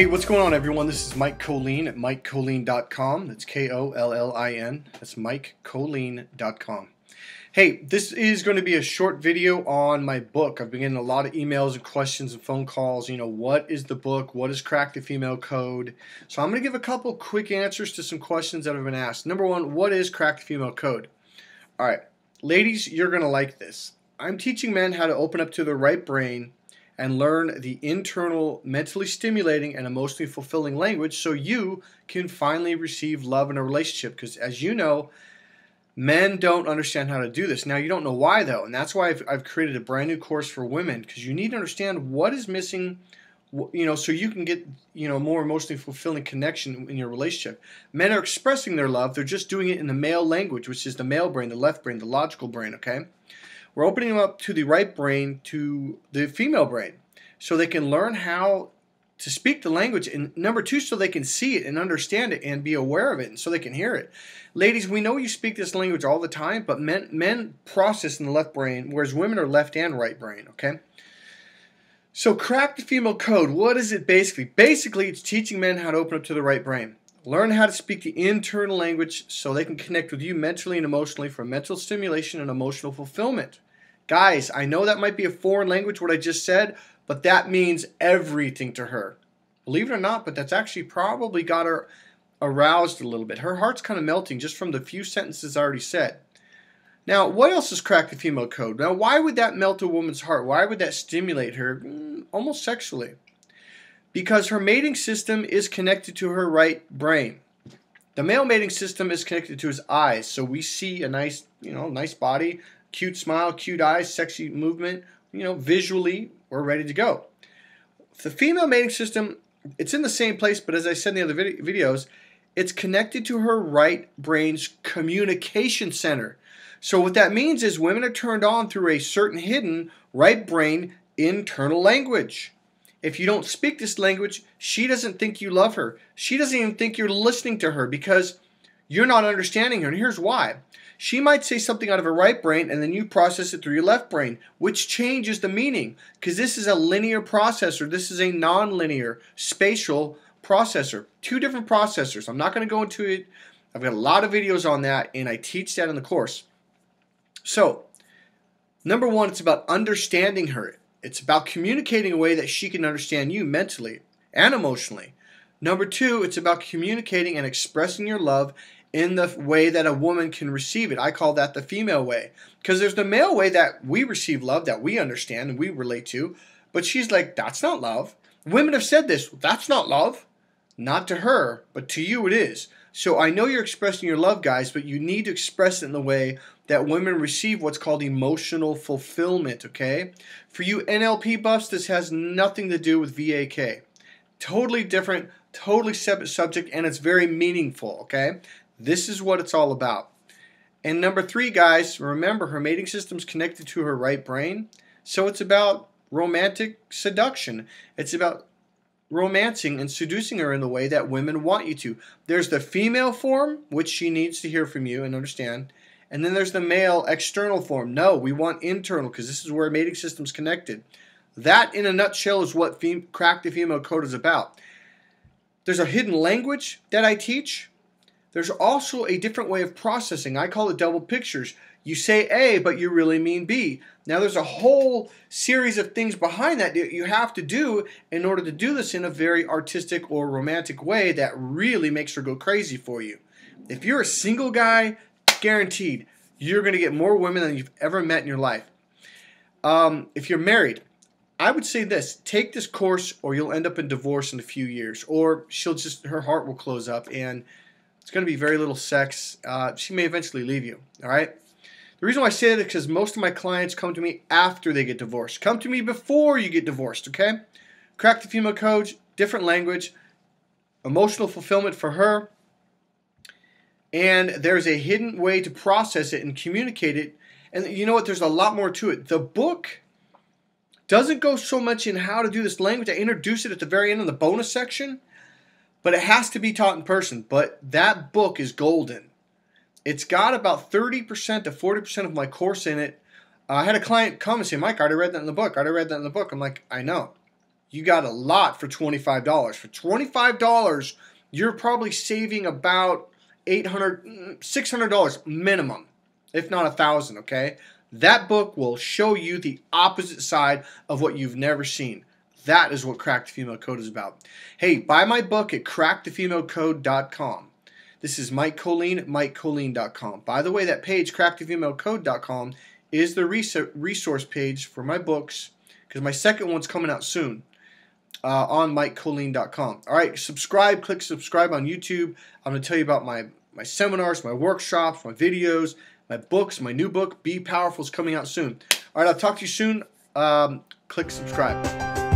Hey, what's going on, everyone? This is Mike Colleen at MikeColleen.com. That's Kollin. That's MikeColleen.com. Hey, this is going to be a short video on my book. I've been getting a lot of emails and questions and phone calls. You know, what is the book? What is Crack the Female Code? So I'm going to give a couple quick answers to some questions that have been asked. Number one, what is Crack the Female Code? All right, ladies, you're going to like this. I'm teaching men how to open up to their right brain and learn the internal, mentally stimulating and emotionally fulfilling language so you can finally receive love in a relationship. Because as you know, men don't understand how to do this. Now, you don't know why, though, and that's why I've created a brand new course for women, because you need to understand what is missing, you know, so you can get, you know, more emotionally fulfilling connection in your relationship. Men are expressing their love. They're just doing it in the male language, which is the male brain, the left brain, the logical brain, okay? We're opening them up to the right brain, to the female brain, so they can learn how to speak the language. And number two, so they can see it and understand it and be aware of it, and so they can hear it. Ladies, we know you speak this language all the time, but men process in the left brain, whereas women are left and right brain, okay? So Crack the Female Code, what is it basically? Basically, it's teaching men how to open up to the right brain. Learn how to speak the internal language so they can connect with you mentally and emotionally for mental stimulation and emotional fulfillment. Guys, I know that might be a foreign language, what I just said, but that means everything to her. Believe it or not, but that's actually probably got her aroused a little bit. Her heart's kind of melting just from the few sentences I already said. Now, what else is Crack the Female Code? Now, why would that melt a woman's heart? Why would that stimulate her? Almost sexually. Because her mating system is connected to her right brain. The male mating system is connected to his eyes, so we see a nice, nice body, cute smile, cute eyes, sexy movement, visually, we're ready to go. The female mating system, it's in the same place, but as I said in the other videos, it's connected to her right brain's communication center. So what that means is women are turned on through a certain hidden right brain internal language. If you don't speak this language, she doesn't think you love her. She doesn't even think you're listening to her because you're not understanding her. And here's why. She might say something out of her right brain and then you process it through your left brain, which changes the meaning because this is a linear processor. This is a non-linear spatial processor. Two different processors. I'm not going to go into it. I've got a lot of videos on that and I teach that in the course. So, number one, it's about understanding her. It's about communicating in a way that she can understand you mentally and emotionally. Number two, it's about communicating and expressing your love in the way that a woman can receive it. I call that the female way. Because there's the male way that we receive love, that we understand and we relate to. But she's like, that's not love. Women have said this, that's not love. Not to her, but to you it is. So I know you're expressing your love, guys, but you need to express it in the way that women receive what's called emotional fulfillment, okay? For you NLP buffs, this has nothing to do with VAK. Totally different, totally separate subject, and it's very meaningful, okay? This is what it's all about. And number three, guys, remember her mating system's connected to her right brain, so it's about romantic seduction. It's about romancing and seducing her in the way that women want you to. There's the female form, which she needs to hear from you and understand. And then there's the male external form. No, we want internal because this is where mating system's connected. That, in a nutshell, is what Crack the Female Code is about. There's a hidden language that I teach. There's also a different way of processing. I call it double pictures. You say A, but you really mean B. Now, there's a whole series of things behind that you have to do in order to do this in a very artistic or romantic way that really makes her go crazy for you. If you're a single guy, guaranteed, you're going to get more women than you've ever met in your life. If you're married, I would say this. Take this course or you'll end up in divorce in a few years. Or her heart will close up and it's going to be very little sex. She may eventually leave you, all right? The reason why I say that is because most of my clients come to me after they get divorced. Come to me before you get divorced, okay? Crack the Female Code, different language, emotional fulfillment for her, and there's a hidden way to process it and communicate it. And you know what? There's a lot more to it. The book doesn't go so much in how to do this language. I introduce it at the very end of the bonus section, but it has to be taught in person. But that book is golden. It's got about 30% to 40% of my course in it. I had a client come and say, Mike, I already read that in the book. I'm like, I know. you got a lot for $25. For $25, you're probably saving about $600 minimum, if not $1,000, okay? That book will show you the opposite side of what you've never seen. That is what Crack the Female Code is about. Hey, buy my book at crackthefemalecode.com. This is Mike Colleen at MikeColleen.com. By the way, that page, crackthefemalecode.com, is the resource page for my books, because my second one's coming out soon on MikeColleen.com. All right, subscribe. Click subscribe on YouTube. I'm going to tell you about my seminars, my workshops, my videos, my books. My new book, Be Powerful, is coming out soon. All right, I'll talk to you soon. Click subscribe.